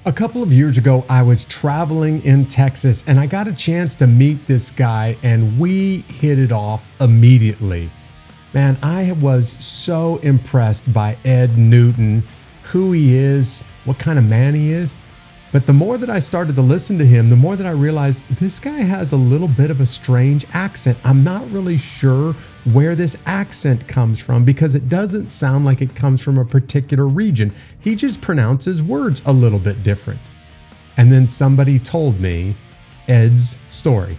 A couple of years ago, I was traveling in Texas and I got a chance to meet this guy and we hit it off immediately. Man, I was so impressed by Ed Newton, who he is, what kind of man he is. But the more that I started to listen to him, the more that I realized this guy has a little bit of a strange accent. I'm not really sure where this accent comes from because it doesn't sound like it comes from a particular region. He just pronounces words a little bit different. And then somebody told me Ed's story.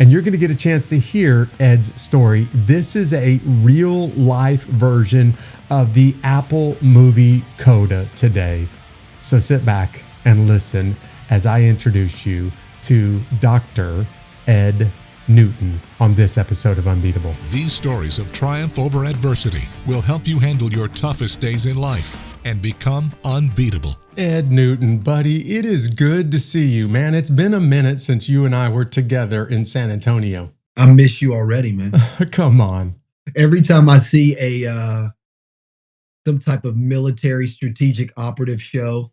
And you're going to get a chance to hear Ed's story. This is a real life version of the Apple movie CODA today. So sit back and listen as I introduce you to Dr. Ed Newton on this episode of Unbeatable. These stories of triumph over adversity will help you handle your toughest days in life and become unbeatable. Ed Newton, buddy, it is good to see you, man. It's been a minute since you and I were together in San Antonio. I miss you already, man. Come on. Every time I see some type of military strategic operative show,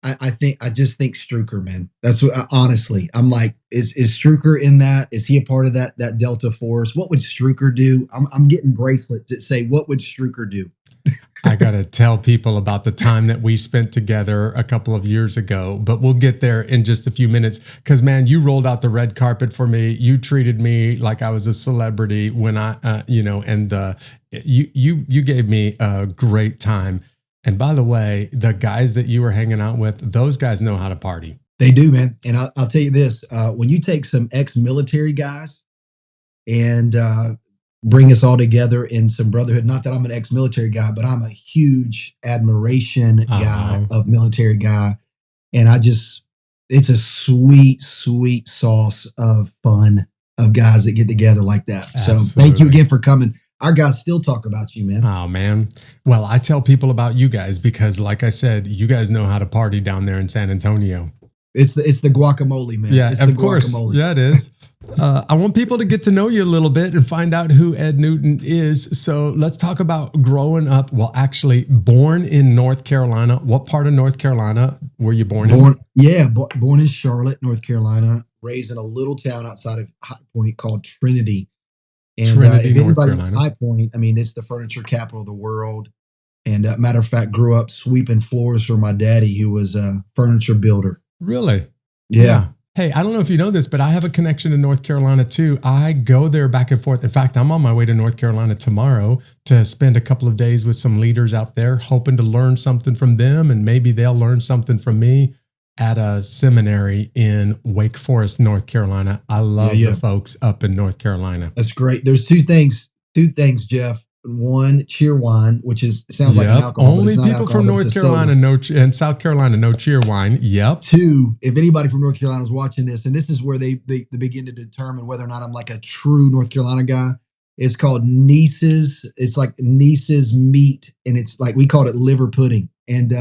I just think Strucker, man. That's what honestly, I'm like, is Strucker in that? Is he a part of that Delta Force? What would Strucker do? I'm getting bracelets that say, what would Strucker do? I got to tell people about the time that we spent together a couple of years ago, but we'll get there in just a few minutes. Because, man, you rolled out the red carpet for me. You treated me like I was a celebrity when you gave me a great time. And by the way, the guys that you were hanging out with, those guys know how to party. They do, man. And I'll tell you this, when you take some ex-military guys and bring us all together in some brotherhood, not that I'm an ex-military guy, but I'm a huge admiration guy of military guy. And it's a sweet, sweet sauce of fun of guys that get together like that. Absolutely. So thank you again for coming. Our guys still talk about you, man. Oh, man. Well, I tell people about you guys because, like I said, you guys know how to party down there in San Antonio. It's the guacamole, man. Yeah, it's of course. Guacamole. Yeah, it is. I want people to get to know you a little bit and find out who Ed Newton is. So let's talk about growing up. Well, actually, born in North Carolina. What part of North Carolina were you born in? Yeah, born in Charlotte, North Carolina. Raised in a little town outside of High Point called Trinity. And Trinity, if North anybody Carolina. High Point, I mean, it's the furniture capital of the world. And matter of fact, grew up sweeping floors for my daddy, who was a furniture builder. Really? Yeah. Hey, I don't know if you know this, but I have a connection to North Carolina too. I go there back and forth. In fact, I'm on my way to North Carolina tomorrow to spend a couple of days with some leaders out there, hoping to learn something from them, and maybe they'll learn something from me at a seminary in Wake Forest, North Carolina. I love the folks up in North Carolina. That's great. There's two things, Jeff. One, Cheerwine, which sounds like an alcohol. Only people from North Carolina and South Carolina know Cheerwine. Yep. Two, if anybody from North Carolina is watching this, and this is where they begin to determine whether or not I'm like a true North Carolina guy. It's called Niece's. It's like Niece's meat, and it's like we called it liver pudding, and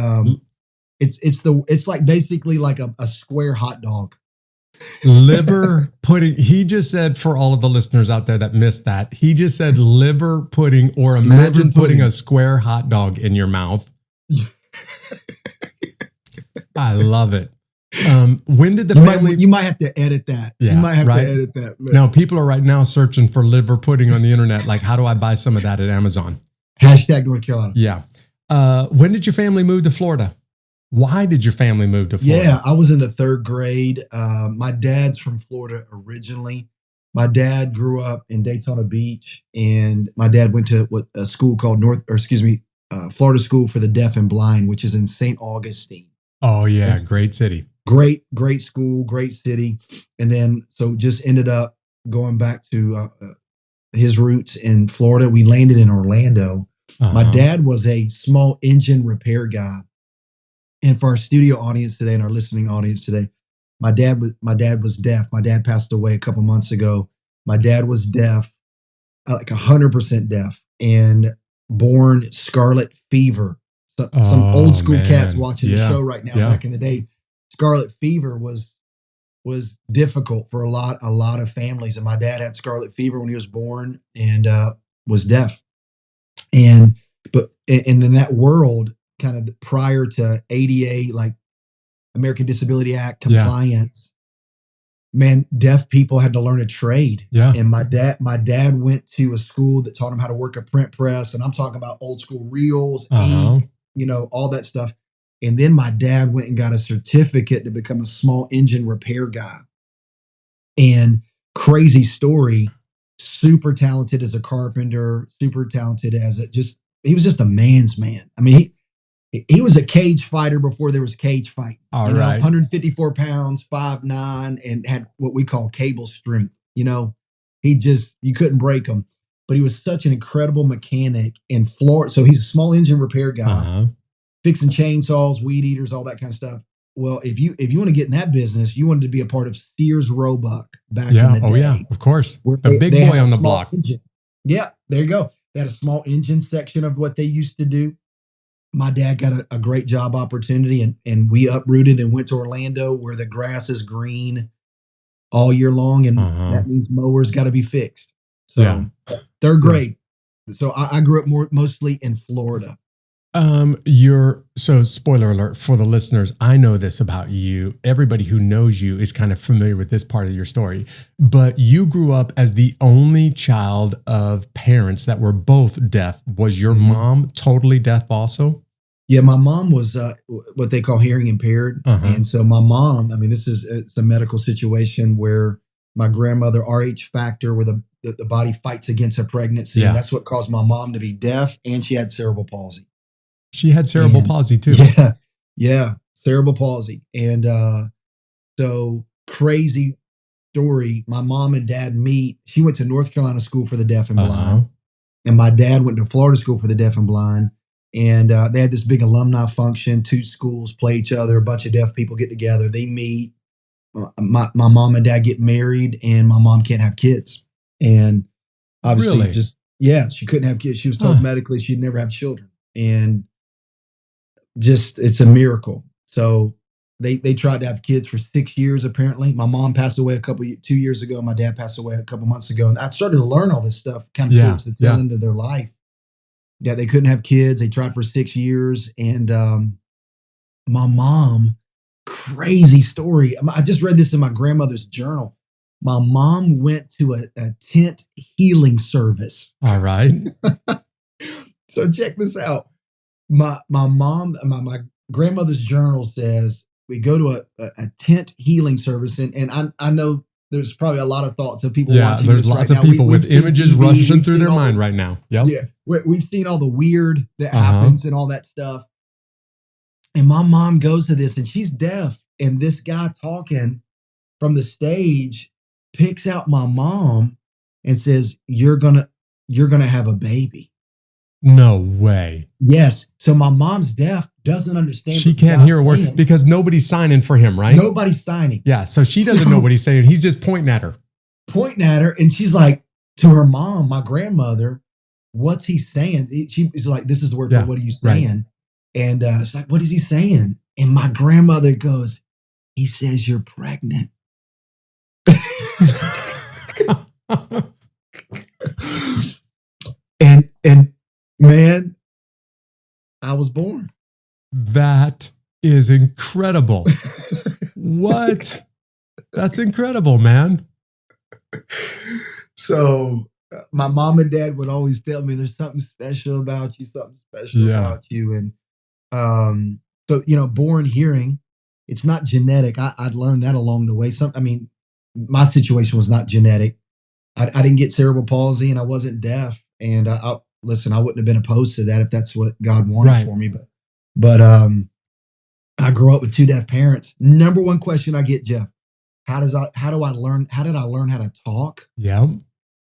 it's like basically like a square hot dog. Liver pudding. He just said, for all of the listeners out there that missed that, he just said liver pudding, or imagine putting a square hot dog in your mouth. I love it. When did the family... You might have to edit that. Yeah, you might have to edit that. Man. Now, people are right now searching for liver pudding on the internet. Like, how do I buy some of that at Amazon? Hashtag North Carolina. Yeah. When did your family move to Florida? Why did your family move to Florida? Yeah, I was in the third grade. My dad's from Florida originally. My dad grew up in Daytona Beach, and my dad went to a school called Florida School for the Deaf and Blind, which is in St. Augustine. Oh yeah, great city. Great school, great city. And then so just ended up going back to his roots in Florida. We landed in Orlando. My dad was a small engine repair guy. And for our studio audience today and our listening audience today, my dad was deaf. My dad passed away a couple months ago. My dad was deaf, like 100% deaf, and born scarlet fever. Some old school cats watching the show right now. Back in the day, scarlet fever was difficult for a lot of families. And my dad had scarlet fever when he was born and was deaf. And in that world, kind of prior to ADA, like American Disability Act compliance, man, deaf people had to learn a trade. Yeah. And my dad went to a school that taught him how to work a print press. And I'm talking about old school reels, ink, all that stuff. And then my dad went and got a certificate to become a small engine repair guy. And crazy story, super talented as a carpenter, super talented as he was just a man's man. I mean, he was a cage fighter before there was cage fighting. All right. 154 pounds, 5'9", and had what we call cable strength. You couldn't break him. But he was such an incredible mechanic in Florida. So he's a small engine repair guy, fixing chainsaws, weed eaters, all that kind of stuff. Well, if you want to get in that business, you wanted to be a part of Sears Roebuck back in the day. Oh yeah, of course. The big boy on the block. Engine. Yeah, there you go. They had a small engine section of what they used to do. My dad got a great job opportunity, and we uprooted and went to Orlando, where the grass is green all year long, and that means mowers got to be fixed. So third grade. So I grew up mostly in Florida. So spoiler alert for the listeners, I know this about you. Everybody who knows you is kind of familiar with this part of your story, but you grew up as the only child of parents that were both deaf. Was your mom totally deaf also? Yeah, my mom was what they call hearing impaired. And so my mom, it's a medical situation where my grandmother, RH factor, where the body fights against a pregnancy. Yeah. That's what caused my mom to be deaf, and she had cerebral palsy. She had cerebral palsy too. Yeah, cerebral palsy. And so crazy story. My mom and dad meet. She went to North Carolina School for the Deaf and Blind, and my dad went to Florida School for the Deaf and Blind. And they had this big alumni function. 2 schools play each other. A bunch of deaf people get together. They meet. My mom and dad get married, and my mom can't have kids. And obviously, she couldn't have kids. She was told medically she'd never have children. And it's a miracle. So they tried to have kids for 6 years, apparently. My mom passed away 2 years ago. My dad passed away a couple months ago. And I started to learn all this stuff kind of towards the tail end of their life. Yeah, they couldn't have kids. They tried for 6 years. And my mom, crazy story. I just read this in my grandmother's journal. My mom went to a tent healing service. All right. So check this out. My grandmother's journal says we go to a tent healing service, and I know there's probably a lot of thoughts of people. Yeah, there's lots of people with images rushing through their mind right now. Yep. Yeah, we've seen all the weird that happens and all that stuff. And my mom goes to this, and she's deaf, and this guy talking from the stage picks out my mom and says, "You're gonna have a baby." No way. Yes. So my mom's deaf, doesn't understand. She can't hear a word because nobody's signing for him, right? Nobody's signing. Yeah. So she doesn't know what he's saying. He's just pointing at her. And she's like, to her mom, my grandmother, what's he saying? She's like, this is the word for what are you saying? Right. And she's like, what is he saying? And my grandmother goes, he says you're pregnant. and man, I was born. That is incredible. What? That's incredible, man. So my mom and dad would always tell me there's something special about you, about you. And so, born hearing, it's not genetic. I'd learned that along the way. My situation was not genetic. I didn't get cerebral palsy, and I wasn't deaf. And I wouldn't have been opposed to that if that's what God wanted for me. But I grew up with 2 deaf parents. Number one question I get, Jeff, how did I learn how to talk? Yeah.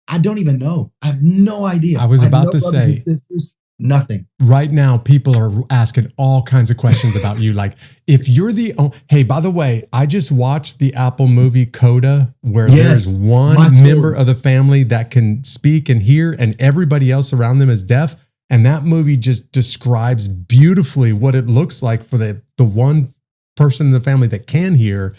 I don't even know. I have no idea. I was about to say, nothing. Right now, people are asking all kinds of questions about you. Like, if you're hey, by the way, I just watched the Apple movie CODA, where there's one member of the family that can speak and hear, and everybody else around them is deaf. And that movie just describes beautifully what it looks like for the one person in the family that can hear.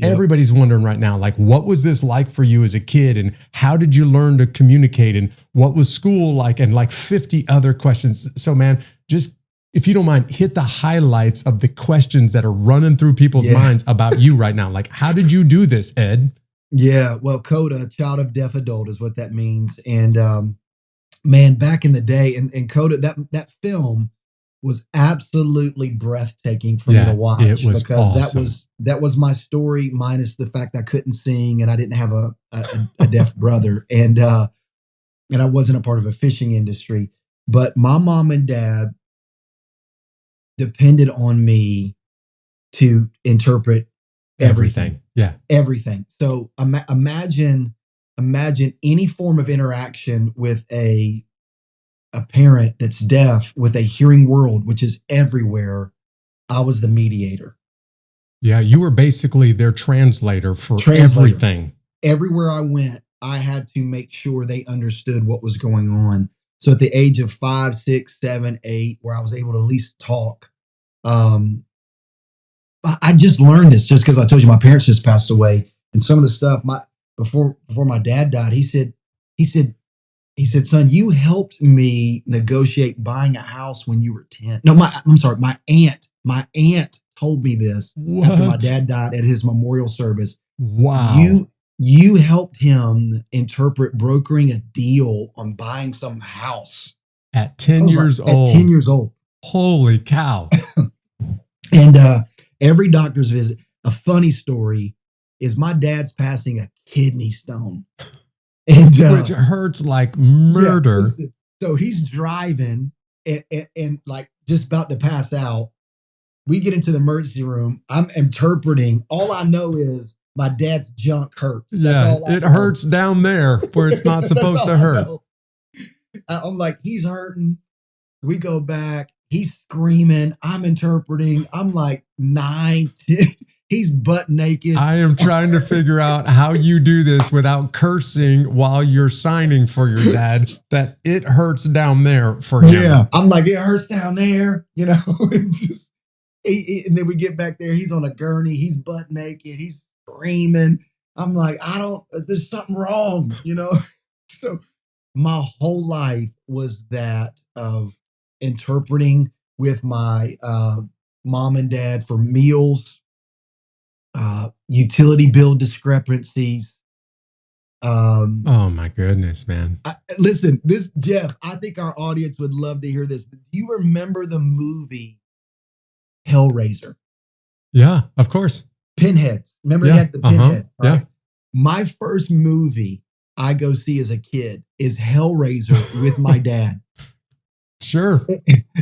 Yep. Everybody's wondering right now, like, what was this like for you as a kid? And how did you learn to communicate? And what was school like? And like 50 other questions. So, man, just if you don't mind, hit the highlights of the questions that are running through people's minds about you right now. Like, how did you do this, Ed? Yeah, well, CODA, child of deaf adult, is what that means. And man, back in the day, and CODA, that film was absolutely breathtaking for me to watch. It was because awesome. that was my story, minus the fact I couldn't sing and I didn't have a deaf brother, and I wasn't a part of a fishing industry. But my mom and dad depended on me to interpret everything. Yeah. Everything. So imagine any form of interaction with a parent that's deaf with a hearing world, which is everywhere. I was the mediator. Yeah, you were basically their translator for everything. Everywhere I went, I had to make sure they understood what was going on. So at the age of 5, 6, 7, 8, where I was able to at least talk, I just learned this just because I told you my parents just passed away, and some of the stuff before my dad died, he said, son, you helped me negotiate buying a house when you were 10. No, I'm sorry, my aunt told me this after my dad died at his memorial service. Wow. You helped him interpret brokering a deal on buying some house at 10 years old. At 10 years old. Holy cow. And every doctor's visit, a funny story is my dad's passing a kidney stone. And, which hurts like murder. Yeah, so he's driving and like just about to pass out. We get into the emergency room. I'm interpreting. All I know is my dad's junk hurts. It hurts down there where it's not supposed to hurt. I'm like, he's hurting. We go back. He's screaming. I'm interpreting. I'm like 9, 10. He's butt naked. I am trying to figure out how you do this without cursing while you're signing for your dad, that it hurts down there for him. Yeah. I'm like, it hurts down there, and then we get back there. He's on a gurney. He's butt naked. He's screaming. I'm like, there's something wrong, So my whole life was that of interpreting with my mom and dad for meals, utility bill discrepancies. Oh my goodness, man. Listen, Jeff, I think our audience would love to hear this. Do you remember the movie Hellraiser? Yeah, of course. Pinheads. Remember he had the pinhead? Right? Yeah. My first movie I go see as a kid is Hellraiser with my dad. Sure.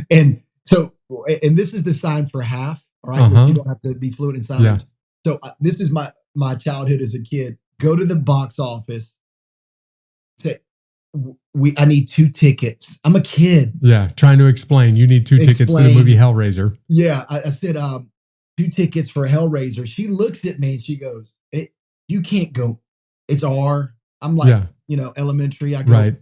And this is the sign for half. All right. You don't have to be fluent in signs. Yeah. So this is my childhood as a kid. Go to the box office. Say, I need 2 tickets. I'm a kid. Yeah, trying to explain. You need 2 tickets to the movie Hellraiser. Yeah, I said 2 tickets for Hellraiser. She looks at me and she goes, "You can't go. It's R." I'm like, elementary. I go, right.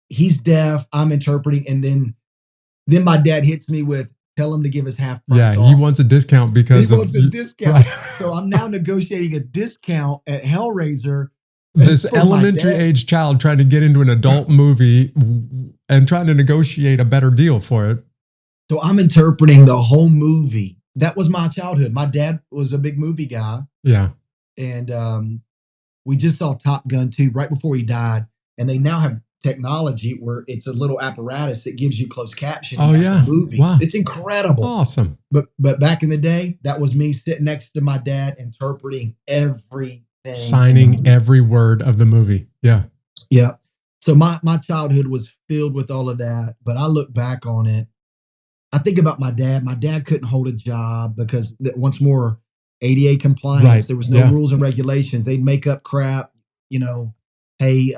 He's deaf. I'm interpreting, and then my dad hits me with, "Tell him to give us half price." Yeah, he wants a discount because he wants a discount. Right. So I'm now negotiating a discount at Hellraiser. This elementary age child trying to get into an adult movie and trying to negotiate a better deal for it. So I'm interpreting the whole movie. That was my childhood. My dad was a big movie guy. Yeah. And we just saw Top Gun 2 right before he died. And they now have technology where it's a little apparatus that gives you closed captioning. Oh, yeah. Movie. Wow. It's incredible. Awesome. But back in the day, that was me sitting next to my dad interpreting everything. Signing every word of the movie. Yeah. Yeah. So my childhood was filled with all of that. But I look back on it. I think about my dad. My dad couldn't hold a job because once more ADA compliance, right. There was no rules and regulations. They'd make up crap, Hey,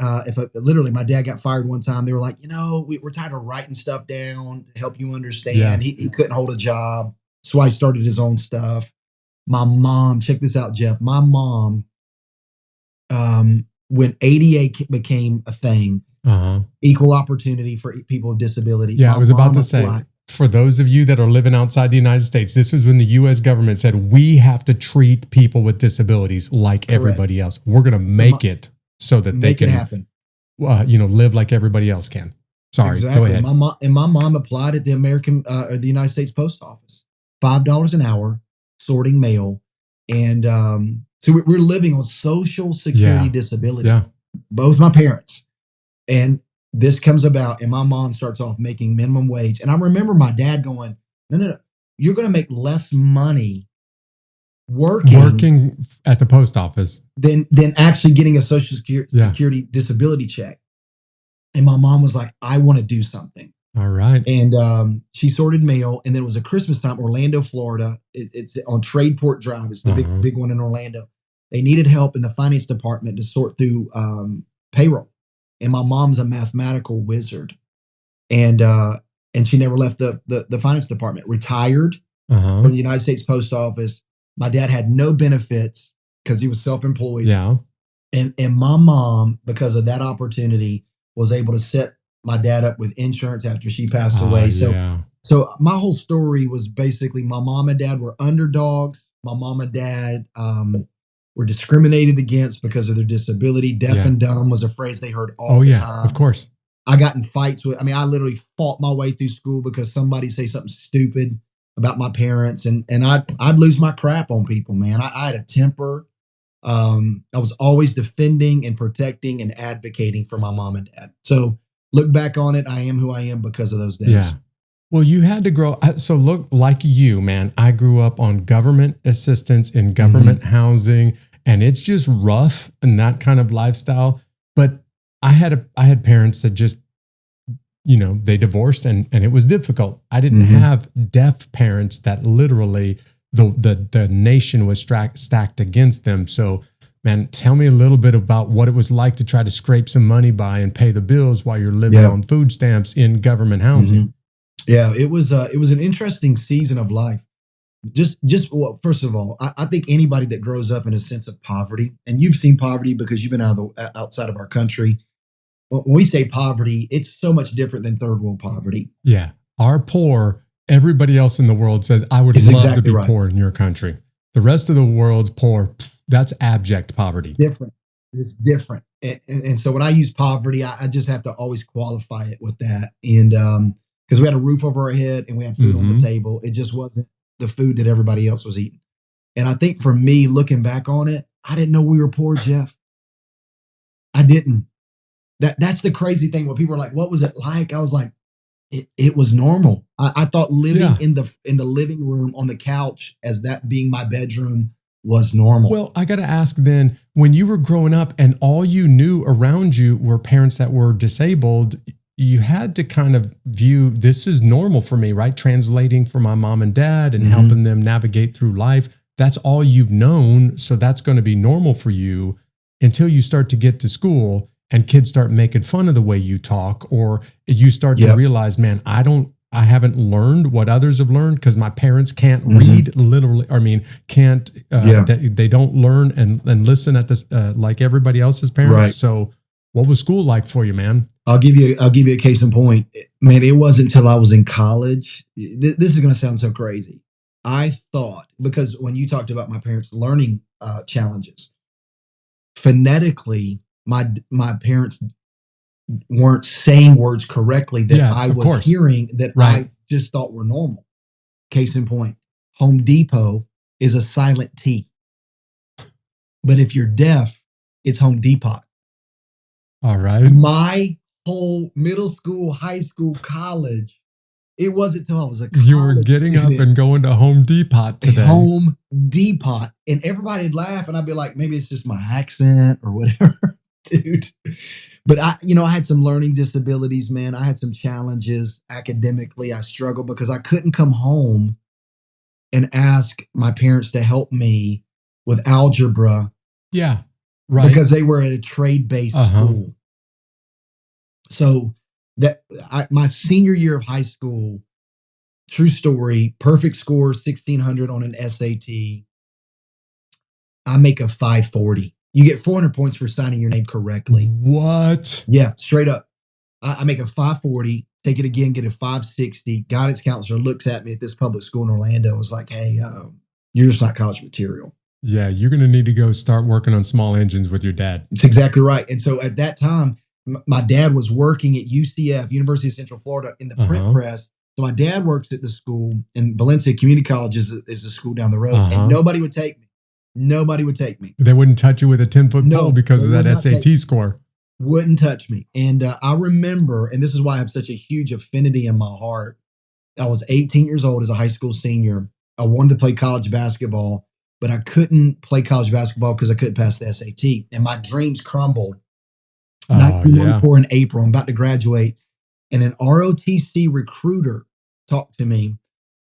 literally my dad got fired one time. They were like, we're tired of writing stuff down to help you understand. Yeah. He couldn't hold a job. So I started his own stuff. My mom, check this out, Jeff. My mom, when ADA became a thing, equal opportunity for people with disability. Yeah, I was about to say, for those of you that are living outside the United States, this was when the U.S. government said, we have to treat people with disabilities like everybody else. We're going to make it so that they can, happen. Live like everybody else can. Sorry, go Exactly. ahead. My mom applied at the or the United States Post Office, $5 an hour, sorting mail, and so we're living on Social Security Yeah. disability. Yeah. Both my parents, and this comes about, and my mom starts off making minimum wage, and I remember my dad going, "No, no, no, you're going to make less money working at the post office than actually getting a Social Security disability check." And my mom was like, "I want to do something." All right. And she sorted mail, and then it was a Christmas time, Orlando, Florida. It's on Tradeport Drive. It's the big one in Orlando. They needed help in the finance department to sort through payroll, and my mom's a mathematical wizard, and she never left the finance department. Retired from the United States Post Office. My dad had no benefits because he was self-employed. Yeah. And my mom, because of that opportunity, was able to set my dad up with insurance after she passed away. So my whole story was basically my mom and dad were underdogs. My mom and dad were discriminated against because of their disability. Deaf and dumb was a phrase they heard all the time. Of course. I got in fights I literally fought my way through school because somebody say something stupid about my parents, and I'd lose my crap on people, man. I had a temper. I was always defending and protecting and advocating for my mom and dad. So look back on it, I am who I am because of those days. Yeah. Well, you had to grow. So look, like you, man, I grew up on government assistance in government housing, and it's just rough and that kind of lifestyle. But I had parents that just, they divorced and it was difficult. I didn't have deaf parents that literally the nation was stacked against them. So, man, tell me a little bit about what it was like to try to scrape some money by and pay the bills while you're living on food stamps in government housing. Yeah, it was an interesting season of life. Well, first of all, I think anybody that grows up in a sense of poverty, and you've seen poverty because you've been outside of our country. When we say poverty, it's so much different than third world poverty. Yeah, our poor. Everybody else in the world says, I would love to be poor in your country. The rest of the world's poor. That's abject poverty. Different. It's different. And so when I use poverty, I just have to always qualify it with that. And because we had a roof over our head and we had food on the table, it just wasn't the food that everybody else was eating. And I think for me, looking back on it, I didn't know we were poor, Jeff. I didn't. That's the crazy thing. When people are like, what was it like? I was like, it was normal. I thought living in the living room on the couch as that being my bedroom was normal. Well, I got to ask then, when you were growing up and all you knew around you were parents that were disabled, you had to kind of view this is normal for me, right? Translating for my mom and dad and helping them navigate through life. That's all you've known. So that's going to be normal for you until you start to get to school and kids start making fun of the way you talk, or you start to realize, man, I haven't learned what others have learned because my parents can't read literally. I mean, can't, they don't learn and listen at this, like everybody else's parents. Right. So what was school like for you, man? I'll give you a case in point, man. It wasn't until I was in college. This is going to sound so crazy. I thought, because when you talked about my parents' learning challenges, phonetically, my parents weren't saying words correctly that I was hearing that I just thought were normal. Case in point, Home Depot is a silent T. But if you're deaf, it's Home Depot. All right. My whole middle school, high school, college, it wasn't until I was a college You were getting up and going to Home Depot today. Home Depot. And everybody'd laugh and I'd be like, maybe it's just my accent or whatever. Dude. But I had some learning disabilities, man. I had some challenges academically. I struggled because I couldn't come home and ask my parents to help me with algebra. Yeah, right. Because they were at a trade-based school. So my senior year of high school, true story, perfect score, 1,600 on an SAT. I make a 540. You get 400 points for signing your name correctly. What? Yeah, straight up. I make a 540, take it again, get a 560. Guidance counselor looks at me at this public school in Orlando, was like, hey, you're just not college material. Yeah, you're going to need to go start working on small engines with your dad. It's exactly right. And so at that time, my dad was working at UCF, University of Central Florida, in the print press. So my dad works at the school, and Valencia Community College is the school down the road, and nobody would take me. Nobody would take me. They wouldn't touch you with a 10-foot pole because of that SAT score. Wouldn't touch me. And I remember, and this is why I have such a huge affinity in my heart. I was 18 years old as a high school senior. I wanted to play college basketball, but I couldn't play college basketball because I couldn't pass the SAT. And my dreams crumbled. 1994 in April, I'm about to graduate. And an ROTC recruiter talked to me,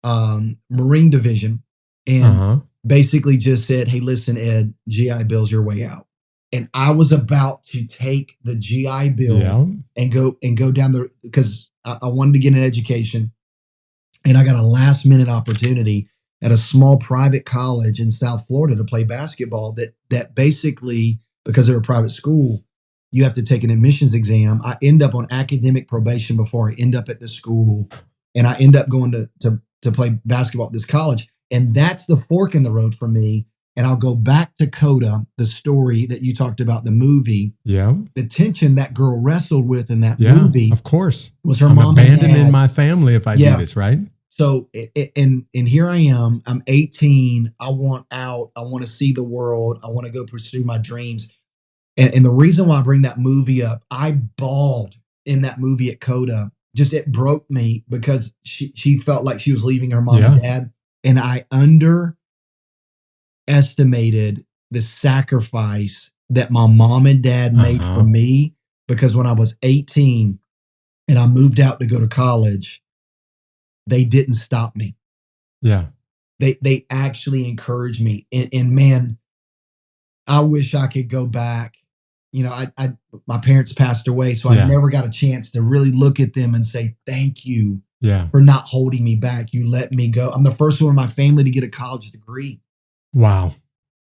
Marine Division, and basically just said, hey, listen, Ed, GI Bill's your way out. And I was about to take the GI Bill and go down the, because I wanted to get an education. And I got a last minute opportunity at a small private college in South Florida to play basketball that basically, because they're a private school, you have to take an admissions exam. I end up on academic probation before I end up at the school. And I end up going to play basketball at this college. And that's the fork in the road for me. And I'll go back to CODA, the story that you talked about, the movie. Yeah. The tension that girl wrestled with in that movie. Of course. Was her I'm mom abandoning my family if I do this, right? So, and here I am, I'm 18. I want out. I want to see the world. I want to go pursue my dreams. And the reason why I bring that movie up, I bawled in that movie at CODA. Just, it broke me because she felt like she was leaving her mom and dad. And I underestimated the sacrifice that my mom and dad made for me, because when I was 18 and I moved out to go to college, they didn't stop me. Yeah. They actually encouraged me. And man, I wish I could go back. You know, my parents passed away, so I never got a chance to really look at them and say, thank you for not holding me back. You let me go. I'm the first one in my family to get a college degree. Wow.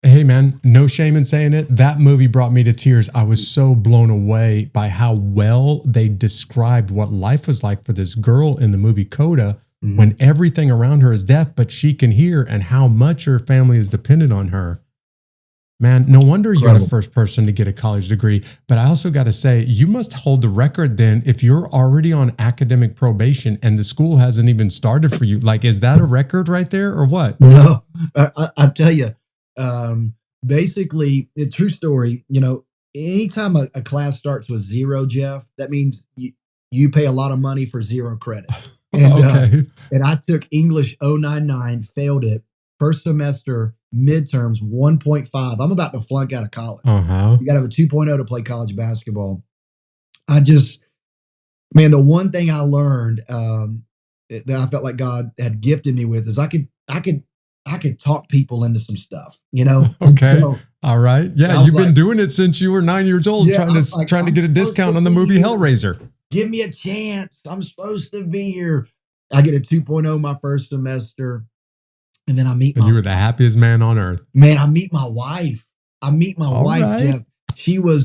Hey, man, no shame in saying it. That movie brought me to tears. I was so blown away by how well they described what life was like for this girl in the movie CODA when everything around her is deaf, but she can hear, and how much her family is dependent on her. Man, no wonder you're the first person to get a college degree. But I also got to say, you must hold the record then if you're already on academic probation and the school hasn't even started for you. Like, is that a record right there or what? No, I tell you, basically, a true story, you know, anytime a class starts with 0, Jeff, that means you pay a lot of money for 0 credit. And, and I took English 099, failed it. First semester, midterms 1.5. I'm about to flunk out of college. You got to have a 2.0 to play college basketball. Man, the one thing I learned that I felt like God had gifted me with is I could talk people into some stuff, you know? So, all right. Yeah. You've been doing it since you were 9 years old, trying to get a discount on the movie Hellraiser. Give me a chance. I'm supposed to be here. I get a 2.0 my first semester. And then I meet you were the happiest man on earth. Man, I meet my wife. Jeff. She was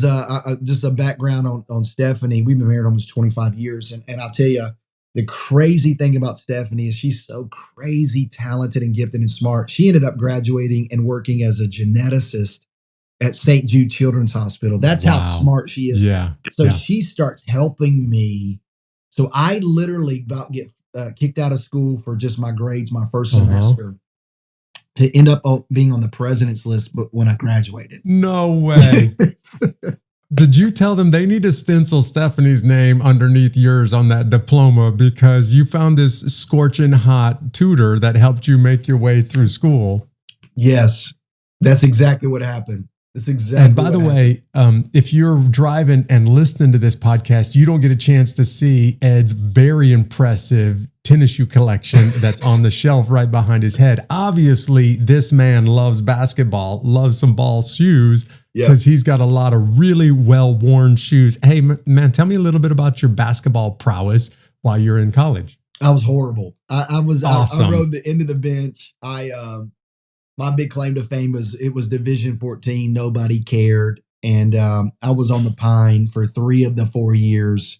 just a background on Stephanie. We've been married almost 25 years. And I'll tell you, the crazy thing about Stephanie is she's so crazy talented and gifted and smart. She ended up graduating and working as a geneticist at St. Jude Children's Hospital. That's how smart she is. So she starts helping me. So I literally about get kicked out of school for just my grades my first semester, to end up being on the president's list, but when I graduated. No way. Did you tell them they need to stencil Stephanie's name underneath yours on that diploma because you found this scorching hot tutor that helped you make your way through school? Yes, that's exactly what happened. That's exactly. And by the way, if you're driving and listening to this podcast, you don't get a chance to see Ed's very impressive tennis shoe collection that's on the shelf right behind his head. Obviously, this man loves basketball, loves some ball shoes, because he's got a lot of really well-worn shoes. Hey, man, tell me a little bit about your basketball prowess while you're in college. I was horrible. I was awesome. I rode the end of the bench. My big claim to fame was it was Division 14. Nobody cared. And I was on the Pine for 3 of the 4 years.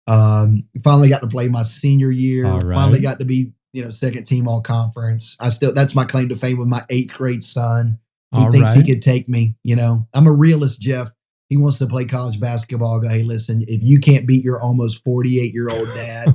Finally got to play my senior year. Finally got to be, second team all conference. That's my claim to fame with my 8th grade son. He thinks he could take me. I'm a realist, Jeff. He wants to play college basketball. I go, hey, listen, if you can't beat your almost 48-year-old dad,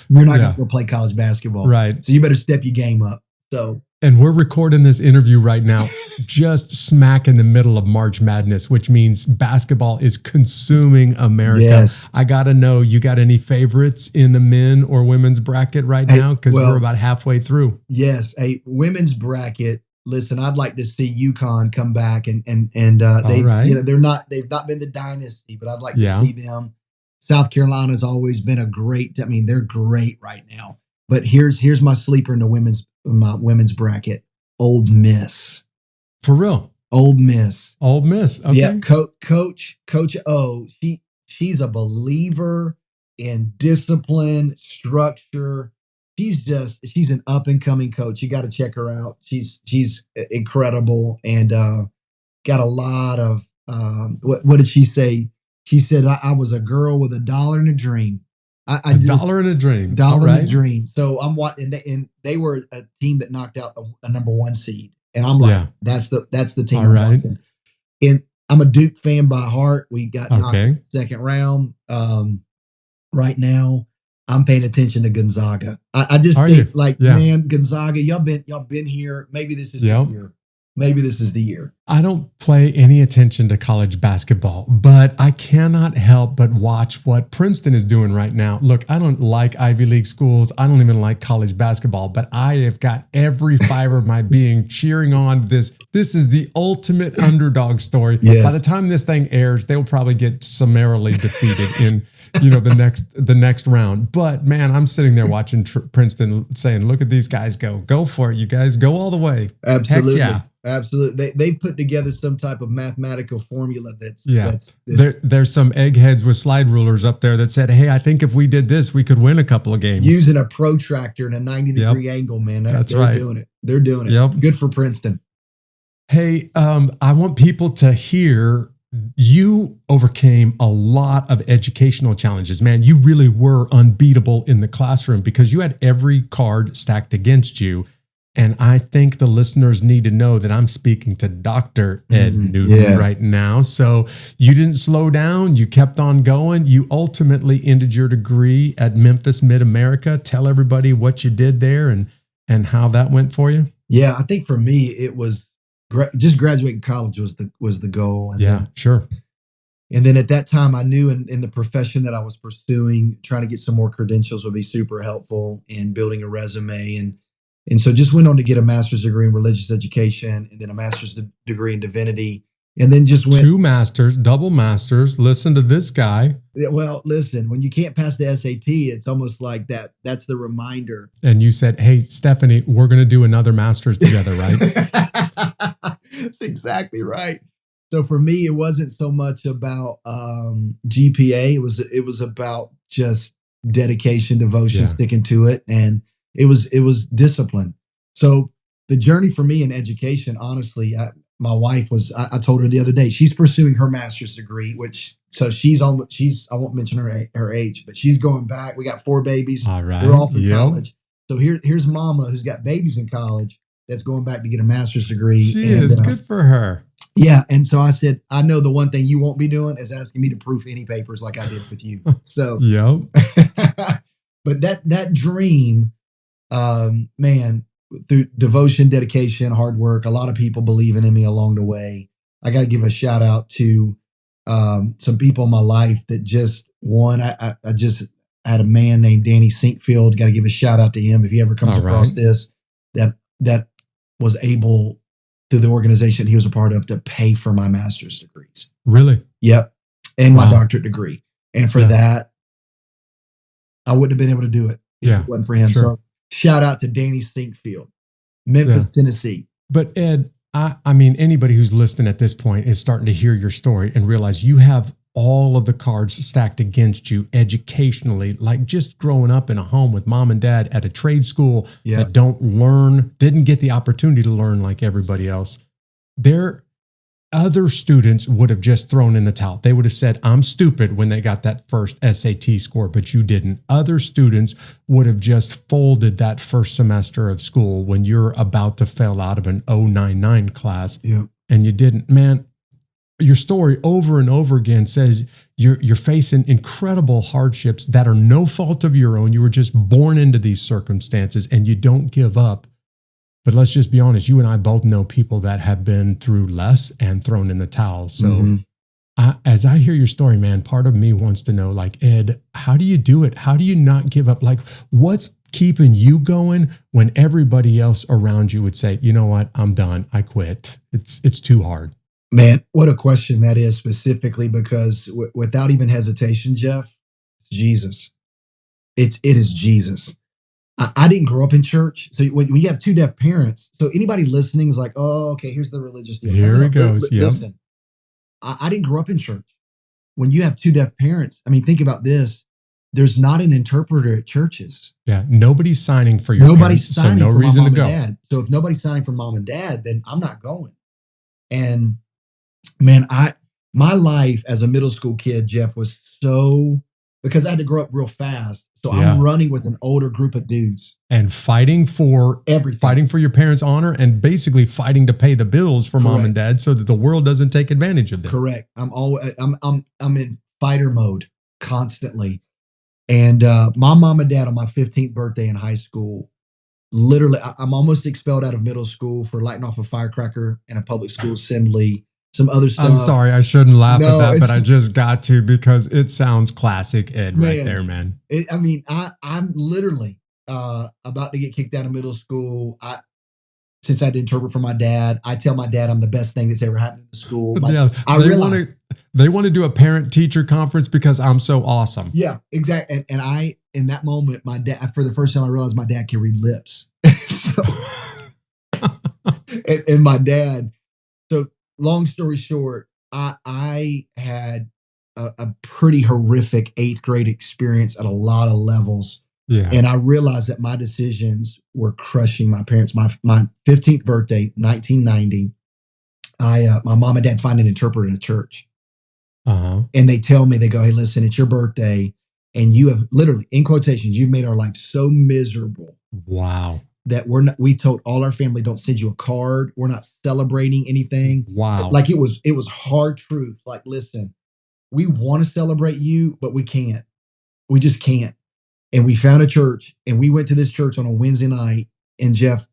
you're not going to go play college basketball. Right. So you better step your game up. So, and we're recording this interview right now, just smack in the middle of March Madness, which means basketball is consuming America. Yes. I got to know, you got any favorites in the men or women's bracket right now? Because we're about halfway through. Yes. A women's bracket. Listen, I'd like to see UConn come back and they, right. they've not been the dynasty, but I'd like to see them. South Carolina's always been they're great right now. But here's my sleeper in the women's bracket. Ole Miss. For real? Ole Miss. Okay. Yeah, Coach O. She's a believer in discipline, structure. She's an up and coming coach. You got to check her out. She's incredible and got a lot of what did she say? She said I was a girl with $1 and a dream. $1 and a dream. $1 and a dream. So I'm watching, and they were a team that knocked out a number 1 seed, and I'm like, that's the team. I'm watching. And I'm a Duke fan by heart. We got knocked in the second round. Right now, I'm paying attention to Gonzaga. I just think man, Gonzaga, y'all been here. Maybe this is the year. Maybe this is the year. I don't pay any attention to college basketball, but I cannot help but watch what Princeton is doing right now. Look, I don't like Ivy League schools. I don't even like college basketball, but I have got every fiber of my being cheering on this. This is the ultimate underdog story. Yes. By the time this thing airs, they'll probably get summarily defeated in the next round. But man, I'm sitting there watching Princeton saying, look at these guys go for it. You guys go all the way. Absolutely. Heck yeah. Absolutely. They put together some type of mathematical formula that's there's some eggheads with slide rulers up there that said, hey, I think if we did this, we could win a couple of games. Using a protractor in a 90-degree angle, man. They're doing it. They're doing it. Yep. Good for Princeton. Hey, I want people to hear you overcame a lot of educational challenges, man. You really were unbeatable in the classroom because you had every card stacked against you. And I think the listeners need to know that I'm speaking to Dr. Ed Newton right now. So you didn't slow down. You kept on going. You ultimately ended your degree at Memphis Mid-America. Tell everybody what you did there and how that went for you. Yeah, I think for me, it was just graduating college was the goal. And sure. And then at that time, I knew in the profession that I was pursuing, trying to get some more credentials would be super helpful in building a resume. And so just went on to get a master's degree in religious education and then a master's degree in divinity. And then just went 2 masters, double masters. Listen to this guy. Well, listen, when you can't pass the SAT, it's almost like that. That's the reminder. And you said, hey, Stephanie, we're going to do another master's together, right? That's exactly right. So for me, it wasn't so much about GPA. It was about just dedication, devotion, sticking to it. And it was discipline. So the journey for me in education, honestly, my wife I told her the other day, she's pursuing her master's degree, so I won't mention her age, but she's going back. We got 4 babies. All right. They're all from college. So here's mama who's got babies in college that's going back to get a master's degree. She is good for her. Yeah. And so I said, I know the one thing you won't be doing is asking me to proof any papers like I did with you. So, but that dream, man, through devotion, dedication, hard work, a lot of people believing in me along the way. I got to give a shout out to some people in my life that just won. I just had a man named Danny Sinkfield. Got to give a shout out to him if he ever comes across this. That was able, through the organization he was a part of, to pay for my master's degrees. Really? Yep. And my doctorate degree. And for that, I wouldn't have been able to do it if it wasn't for him. Sure. So shout out to Danny Sinkfield, Memphis, Tennessee. But Ed, I mean, anybody who's listening at this point is starting to hear your story and realize you have all of the cards stacked against you educationally, like just growing up in a home with mom and dad at a trade school that didn't get the opportunity to learn like everybody else. Other students would have just thrown in the towel. They would have said, I'm stupid when they got that first SAT score, but you didn't. Other students would have just folded that first semester of school when you're about to fail out of an 099 class and you didn't. Man, your story over and over again says you're facing incredible hardships that are no fault of your own. You were just born into these circumstances and you don't give up. But let's just be honest, you and I both know people that have been through less and thrown in the towel. So as I hear your story, man, part of me wants to know, like, Ed, how do you do it? How do you not give up? Like, what's keeping you going when everybody else around you would say, you know what, I'm done, I quit. It's too hard. Man, what a question that is, specifically because without even hesitation, Jeff, it's Jesus. It is Jesus. I didn't grow up in church. So when you have two deaf parents, so anybody listening is like, oh, okay, here's the religious deal. Here it goes. Yep. Listen, I didn't grow up in church. When you have two deaf parents, I mean, think about this. There's not an interpreter at churches. Yeah, nobody's signing for your parents, so no reason to go. Dad. So if nobody's signing for mom and dad, then I'm not going. And man, my life as a middle school kid, Jeff, was because I had to grow up real fast. So I'm running with an older group of dudes. And fighting for everything. Fighting for your parents' honor and basically fighting to pay the bills for mom and dad so that the world doesn't take advantage of them. Correct. I'm in fighter mode constantly. And my mom and dad on my 15th birthday in high school, literally, I'm almost expelled out of middle school for lighting off a firecracker in a public school assembly. Some other stuff. I'm sorry, I shouldn't laugh at that, but I just got to because it sounds classic Ed right there, man. I'm literally about to get kicked out of middle school. Since I had to interpret for my dad, I tell my dad I'm the best thing that's ever happened in school. They want to do a parent-teacher conference because I'm so awesome. Yeah, exactly. And I, in that moment, my dad, for the first time, I realized my dad can read lips. and my dad, so long story short, I had a pretty horrific 8th grade experience at a lot of levels. Yeah. And I realized that my decisions were crushing my parents. My 15th birthday, 1990, my mom and dad find an interpreter in a church. And they tell me, they go, hey, listen, it's your birthday. And you have literally, in quotations, you've made our life so miserable. Wow. That we told all our family, don't send you a card. We're not celebrating anything. Wow. Like it was hard truth. Like, listen, we want to celebrate you, but we can't. We just can't. And we found a church and we went to this church on a Wednesday night. And Jeff,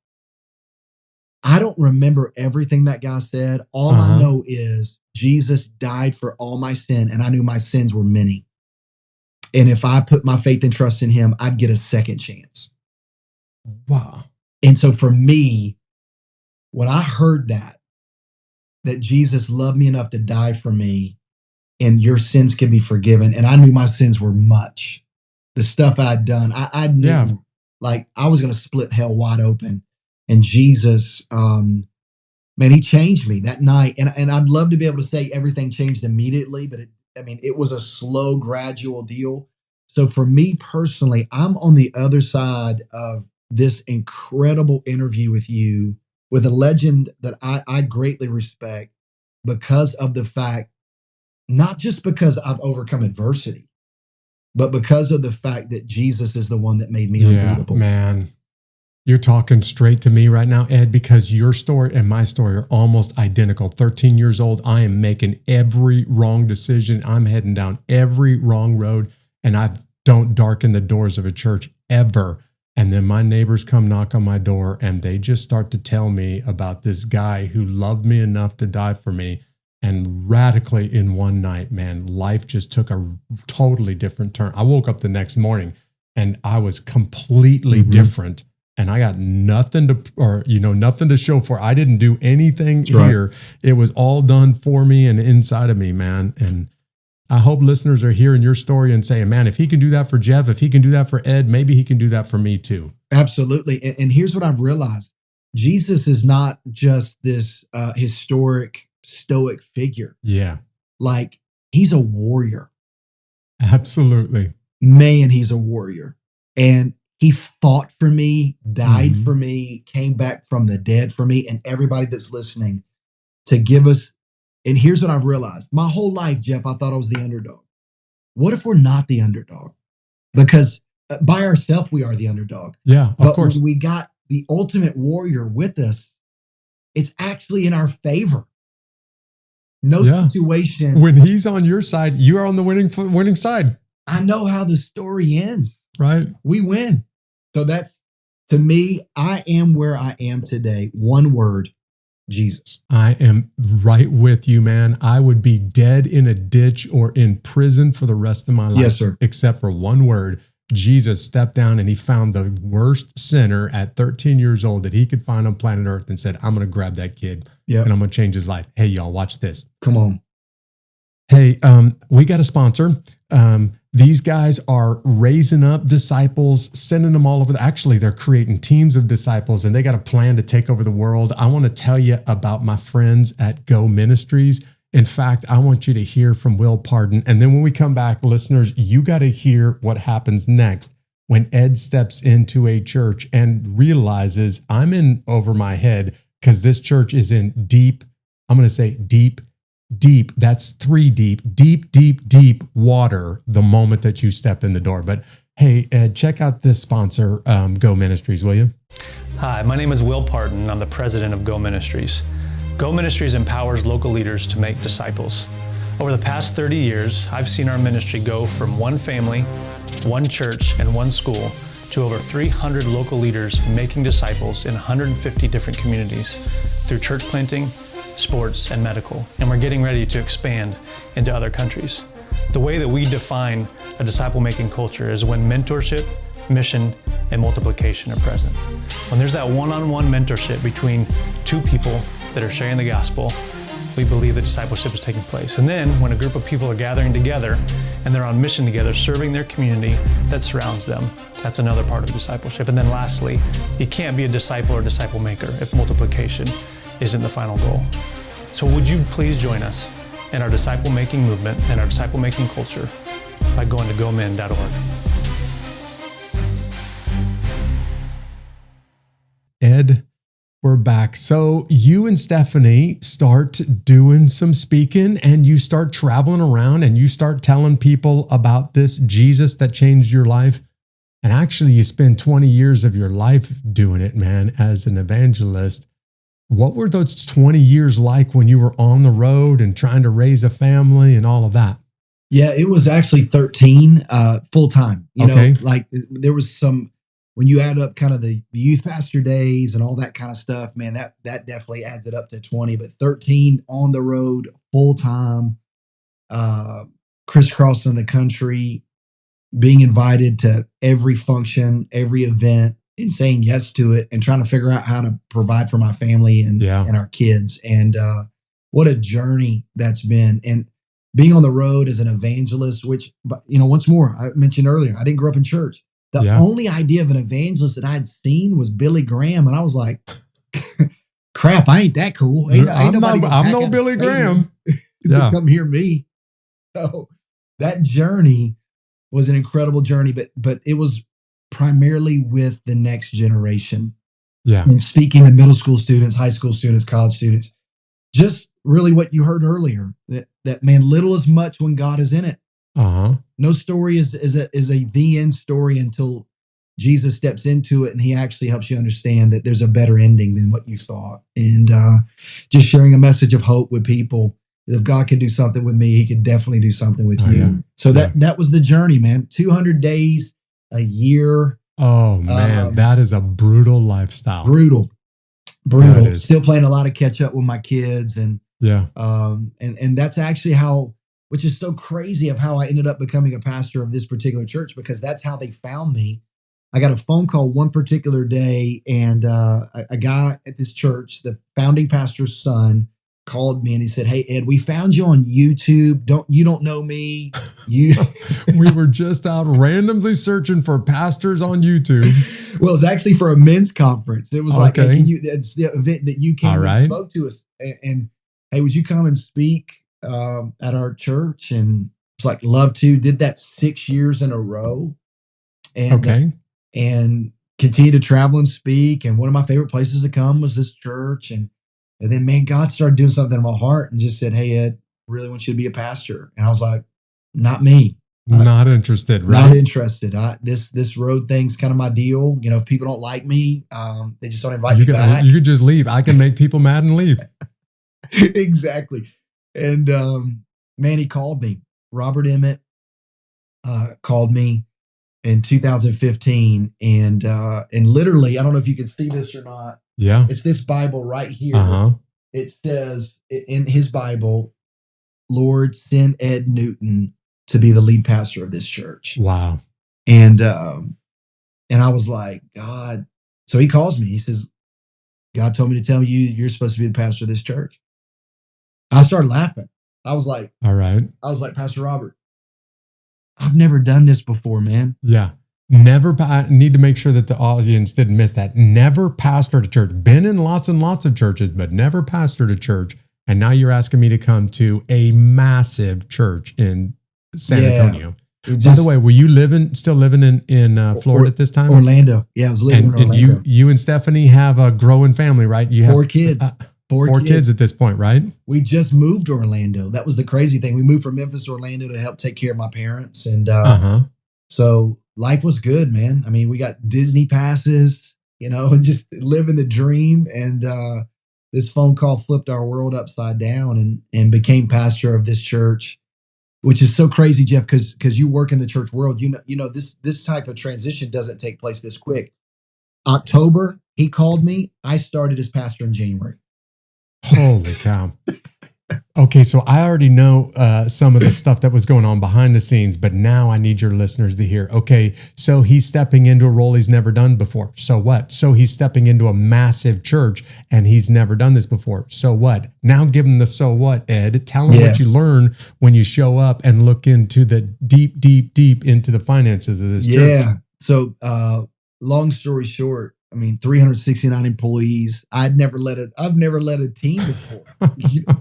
I don't remember everything that guy said. All I know is Jesus died for all my sin. And I knew my sins were many. And if I put my faith and trust in him, I'd get a second chance. Wow. And so for me, when I heard that Jesus loved me enough to die for me and your sins can be forgiven, and I knew my sins were much. The stuff I'd done, I knew like I was going to split hell wide open. And Jesus, man, he changed me that night. And I'd love to be able to say everything changed immediately, but it was a slow, gradual deal. So for me personally, I'm on the other side of this incredible interview with you, with a legend that I greatly respect because of the fact, not just because I've overcome adversity, but because of the fact that Jesus is the one that made me unbeatable. Man, you're talking straight to me right now, Ed, because your story and my story are almost identical. 13 years old, I am making every wrong decision. I'm heading down every wrong road, and I don't darken the doors of a church ever. And then my neighbors come knock on my door and they just start to tell me about this guy who loved me enough to die for me. And radically in one night, man, life just took a totally different turn. I woke up the next morning and I was completely different. And I got nothing to show for. I didn't do anything here. Right. It was all done for me and inside of me, man. And I hope listeners are hearing your story and saying, man, if he can do that for Jeff, if he can do that for Ed, maybe he can do that for me too. Absolutely. And here's what I've realized. Jesus is not just this historic stoic figure. Yeah. Like he's a warrior. Absolutely. Man, he's a warrior. And he fought for me, died for me, came back from the dead for me, and everybody that's listening to give us. And here's what I've realized. My whole life, Jeff, I thought I was the underdog. What if we're not the underdog? Because by ourselves, we are the underdog. Yeah, of course. When we got the ultimate warrior with us, it's actually in our favor. No situation. When he's on your side, you are on the winning side. I know how the story ends. Right. We win. So that's, to me, I am where I am today. One word, Jesus. I am right with you, man. I would be dead in a ditch or in prison for the rest of my life. Yes, sir. Except for one word. Jesus stepped down and he found the worst sinner at 13 years old that he could find on planet Earth and said, I'm going to grab that kid and I'm going to change his life. Hey, y'all, watch this. Come on. Hey, we got a sponsor. These guys are raising up disciples, sending them all over. Actually, they're creating teams of disciples and they got a plan to take over the world. I want to tell you about my friends at Go Ministries. In fact, I want you to hear from Will Pardon. And then when we come back, listeners, you got to hear what happens next when Ed steps into a church and realizes I'm in over my head because this church is in deep, I'm going to say deep, that's 3 deep water the moment that you step in the door. But hey, Ed, check out this sponsor, Go Ministries, will you? Hi, my name is Will Pardon. I'm the president of Go Ministries. Go Ministries empowers local leaders to make disciples. Over the past 30 years, I've seen our ministry go from one family, one church, and one school to over 300 local leaders making disciples in 150 different communities through church planting, sports, and medical. And we're getting ready to expand into other countries. The way that we define a disciple-making culture is when mentorship, mission, and multiplication are present. When there's that one-on-one mentorship between two people that are sharing the gospel, we believe that discipleship is taking place. And then when a group of people are gathering together and they're on mission together, serving their community that surrounds them, that's another part of discipleship. And then lastly, you can't be a disciple or disciple maker if multiplication isn't the final goal. So would you please join us in our disciple-making movement and our disciple-making culture by going to gomen.org. Ed, we're back. So you and Stephanie start doing some speaking and you start traveling around and you start telling people about this Jesus that changed your life. And actually you spend 20 years of your life doing it, man, as an evangelist. What were those 20 years like when you were on the road and trying to raise a family and all of that? Yeah, it was actually 13 full time. You know, like there was some, when you add up kind of the youth pastor days and all that kind of stuff, man, that definitely adds it up to 20, but 13 on the road full time, crisscrossing the country, being invited to every function, every event, and saying yes to it and trying to figure out how to provide for my family and our kids. And what a journey that's been. And being on the road as an evangelist, which, you know, once more, I mentioned earlier, I didn't grow up in church. The only idea of an evangelist that I'd seen was Billy Graham. And I was like, crap, I ain't that cool. I'm no Billy Graham. Come hear me. So that journey was an incredible journey, but it was primarily with the next generation. Yeah. And speaking to middle school students, high school students, college students, just really what you heard earlier, that man, little is much when God is in it. No story is a the end story until Jesus steps into it and he actually helps you understand that there's a better ending than what you thought. And just sharing a message of hope with people. That if God can do something with me, he could definitely do something with you. Yeah. So that was the journey, man. 200 days, a year. Oh man, that is a brutal lifestyle. Brutal. Still playing a lot of catch up with my kids. And and that's actually how, which is so crazy of how I ended up becoming a pastor of this particular church, because that's how they found me. I got a phone call one particular day, and a guy at this church, the founding pastor's son, called me and he said, "Hey Ed, we found you on YouTube. You don't know me. We were just out randomly searching for pastors on YouTube." Well, it's actually for a men's conference. It was like, hey, it's the event that you came and spoke to us, and hey, would you come and speak at our church? And it's like, love to. Did that 6 years in a row, and and continue to travel and speak. And one of my favorite places to come was this church. And then, man, God started doing something in my heart and just said, "Hey, Ed, really want you to be a pastor." And I was like, "Not me. Not interested, right? Not interested. This road thing's kind of my deal. You know, if people don't like me, they just don't invite me back. You could just leave. I can make people mad and leave." Exactly. And man, he called me. Robert Emmett called me in 2015, and literally, I don't know if you can see this or not. Yeah. It's this Bible right here. Uh-huh. It says in his Bible, Lord, send Ed Newton to be the lead pastor of this church. Wow. And I was like, God. So he calls me. He says, God told me to tell you you're supposed to be the pastor of this church. I started laughing. I was like, all right. Pastor Robert, I've never done this before, man. Yeah. I need to make sure that the audience didn't miss that. Never pastored a church. Been in lots and lots of churches, but never pastored a church. And now you're asking me to come to a massive church in San Antonio. By the way, were you still living in Florida at this time? Orlando. Yeah, I was living in Orlando. And you and Stephanie have a growing family, right? You have 4 kids. Four kids at this point, right? We just moved to Orlando. That was the crazy thing. We moved from Memphis to Orlando to help take care of my parents. And so life was good, man. I mean, we got Disney passes, and just living the dream. And this phone call flipped our world upside down and became pastor of this church, which is so crazy, Jeff, because you work in the church world. This type of transition doesn't take place this quick. October, he called me. I started as pastor in January. Holy cow. Okay, so I already know some of the stuff that was going on behind the scenes, but now I need your listeners to hear. Okay, so he's stepping into a role he's never done before. So what? So he's stepping into a massive church and he's never done this before. So what? Now give him the so what, Ed. Tell him what you learn when you show up and look into the deep into the finances of this church. Yeah. So long story short, 369 employees. I've never led a team before.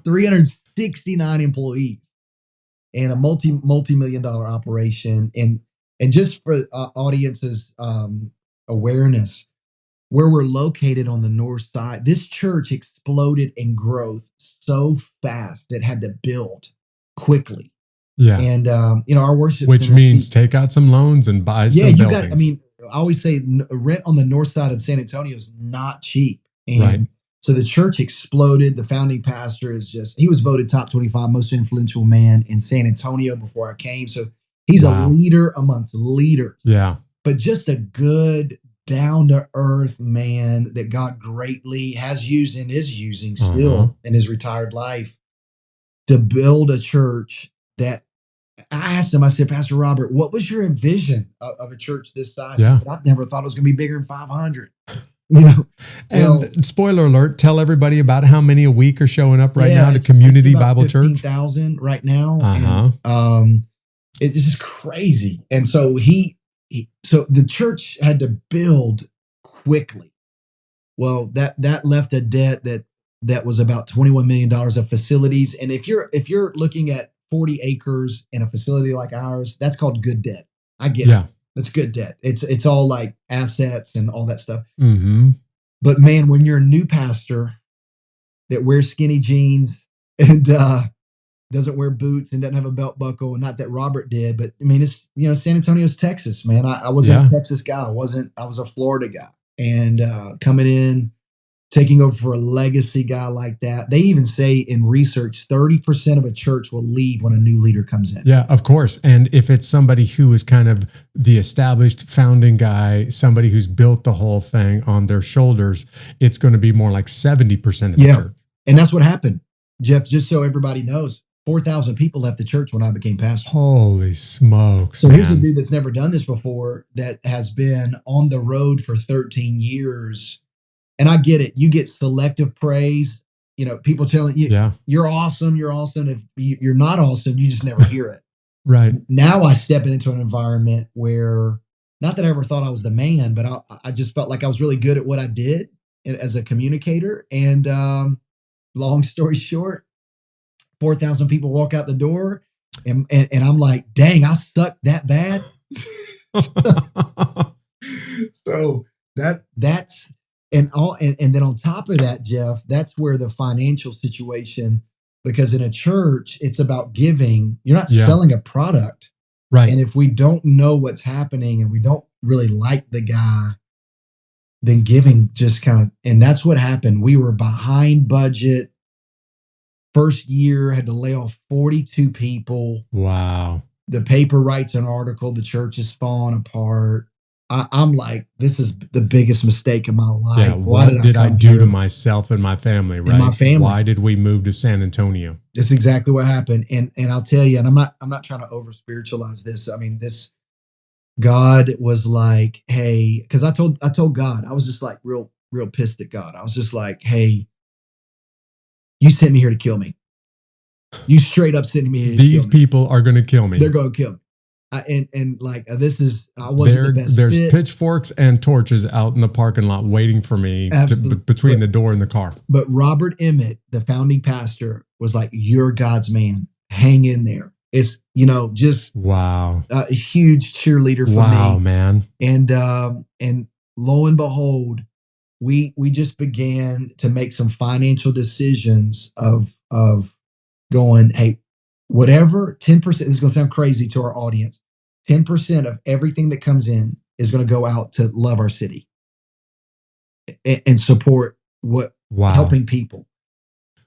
369 employees and a multi-million dollar operation. And just for audience's awareness, where we're located on the north side, this church exploded in growth so fast it had to build quickly. Yeah. And our worship, which means take out some loans and buy some buildings. I always say rent on the north side of San Antonio is not cheap. And right. So the church exploded. The founding pastor he was voted top 25 most influential man in San Antonio before I came. So he's a leader amongst leaders. Yeah. But just a good, down to earth man that God greatly has used and is using still in his retired life to build a church that I asked him, I said, Pastor Robert, what was your vision of a church this size? Yeah. I never thought it was going to be bigger than 500. And spoiler alert, tell everybody about how many a week are showing up right now to Community Bible Church. 15,000 right now. And, it's just crazy. And so so the church had to build quickly. Well, that left a debt that was about $21 million of facilities. And if you're looking at 40 acres in a facility like ours, that's called good debt. I get it. That's good debt. It's all like assets and all that stuff. Mm-hmm. But man, when you're a new pastor that wears skinny jeans and doesn't wear boots and doesn't have a belt buckle, and not that Robert did, but it's San Antonio's Texas, man. I wasn't a Texas guy. I was a Florida guy, and coming in, taking over for a legacy guy like that. They even say in research, 30% of a church will leave when a new leader comes in. Yeah, of course. And if it's somebody who is kind of the established founding guy, somebody who's built the whole thing on their shoulders, it's going to be more like 70% of the church. And that's what happened, Jeff, just so everybody knows. 4,000 people left the church when I became pastor. Holy smokes. So here's a dude that's never done this before that has been on the road for 13 years. And I get it. You get selective praise. People telling you, you're awesome. You're awesome. If you're not awesome, you just never hear it. Right. Now I step into an environment where, not that I ever thought I was the man, but I just felt like I was really good at what I did as a communicator. And long story short, 4,000 people walk out the door and I'm like, dang, I suck that bad. So that's, and then on top of that, Jeff, that's where the financial situation, because in a church, it's about giving. You're not selling a product. Right. And if we don't know what's happening and we don't really like the guy, then giving just kind of, and that's what happened. We were behind budget. First year, had to lay off 42 people. Wow. The paper writes an article, the church is falling apart. I'm like, this is the biggest mistake of my life. Yeah, what did I do to myself and my family, right? And my family. Why did we move to San Antonio? That's exactly what happened. And I'll tell you, and I'm not trying to over spiritualize this. I mean, this God was like, hey, because I told God, I was just like real pissed at God. I was just like, hey, you sent me here to kill me. You straight up sent me here to These kill me. people are going to kill me. They're going to kill me. This is, I wasn't the best There's fit. pitchforks and torches out in the parking lot waiting for me between the door and the car. But Robert Emmett, the founding pastor, was like, you're God's man. Hang in there. It's, just wow, a huge cheerleader for me. Wow, man. And lo and behold, we just began to make some financial decisions of going, hey, whatever 10%, this is going to sound crazy to our audience, 10% of everything that comes in is going to go out to love our city and support helping people.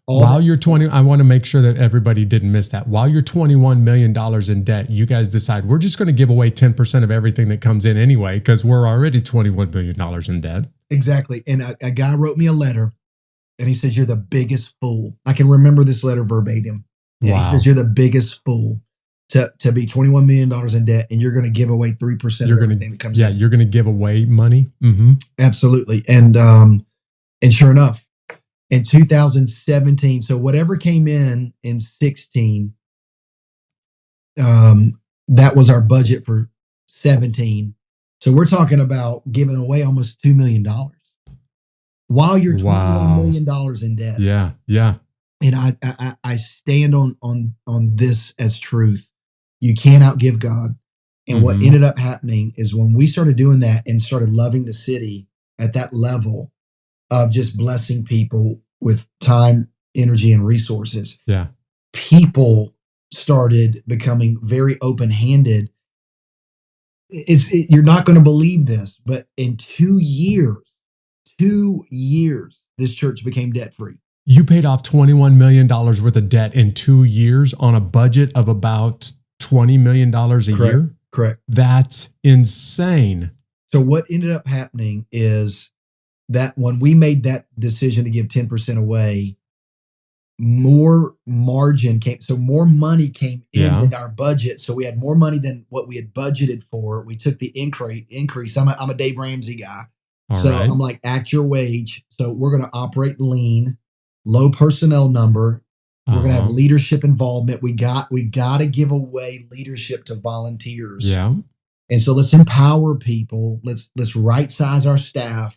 While you're 20, I want to make sure that everybody didn't miss that. While you're $21 million in debt, you guys decide we're just going to give away 10% of everything that comes in anyway, because we're already $21 million in debt. Exactly. And a guy wrote me a letter and he says, you're the biggest fool. I can remember this letter verbatim. Wow. He says, you're the biggest fool to be $21 million in debt, and you're going to give away 3% of everything that comes in. Yeah, you're going to give away money. Mm-hmm. Absolutely. And sure enough, in 2017, so whatever came in 16, that was our budget for 17. So we're talking about giving away almost $2 million while you're $21 million in debt. Yeah, yeah. And I stand on this as truth. You can't outgive God. And what ended up happening is when we started doing that and started loving the city at that level of just blessing people with time, energy, and resources. Yeah. People started becoming very open-handed. You're not going to believe this, but in 2 years, this church became debt-free. You paid off $21 million worth of debt in 2 years on a budget of about $20 million a year? Correct. That's insane. So what ended up happening is that when we made that decision to give 10% away, more margin came. So more money came into our budget. So we had more money than what we had budgeted for. We took the increase. I'm a Dave Ramsey guy. All so right. I'm like, act your wage. So we're going to operate lean, low personnel number. We're going to have leadership involvement. We got to give away leadership to volunteers. Yeah. And so let's empower people. Let's right size our staff,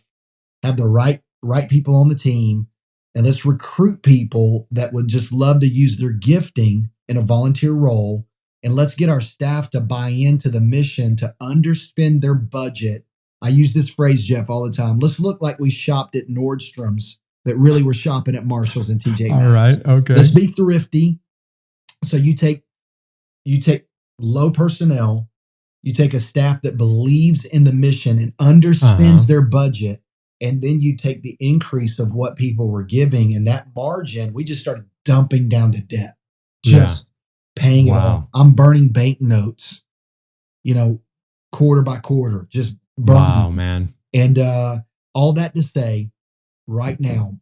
have the right people on the team, and let's recruit people that would just love to use their gifting in a volunteer role. And let's get our staff to buy into the mission, to underspend their budget. I use this phrase, Jeff, all the time. Let's look like we shopped at Nordstrom's, but really we're shopping at Marshall's and TJ Maxx. All right. Okay. Let's be thrifty. So you take low personnel, you take a staff that believes in the mission and underspends their budget, and then you take the increase of what people were giving, and that margin, we just started dumping down to debt. Just paying it off. I'm burning bank notes, quarter by quarter, just burning. Wow, man. And all that to say, right now,